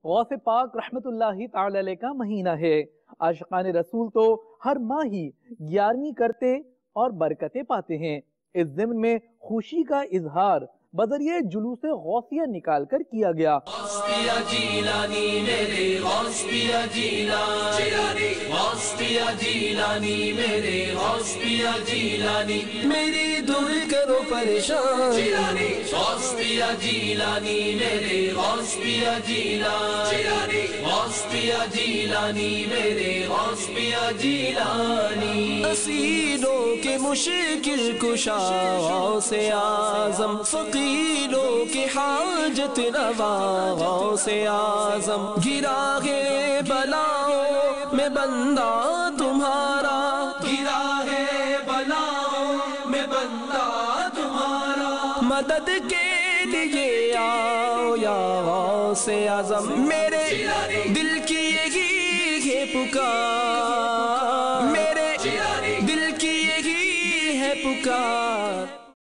غوث پاک رحمت اللہ تعالی علیہ کا مہینہ ہے۔ عاشقان رسول تو ہر ماہ ہی 11ویں کرتے اور برکتیں پاتے ہیں۔ اس ضمن میں خوشی کا اظہار بذریعہ جلوس غوثیہ نکال کر کیا گیا۔ غوث پیا جیلانی میرے غوث پیا جیلانی، غوث پیا جیلانی میرے غوث پیا جیلانی، میری دور کرو پریشان جیلانی، غوث پیا جیلانی میرے غوث پیا جیلانی، غوث پیا جیلانی میرے غوث پیا جیلانی، اسیروں کے مشکل کشا غوث اعظم، فقیروں کی حاجت روا غوث اعظم، گرا ہے بلاؤں میں بندہ تمہارا، گرا ہے بلاؤں میں بندہ تمہارا، مدد کے لیے آؤ یا غوث اعظم، میرے دل کی یہی ہے پکار، میرے دل کی یہی ہے پکار۔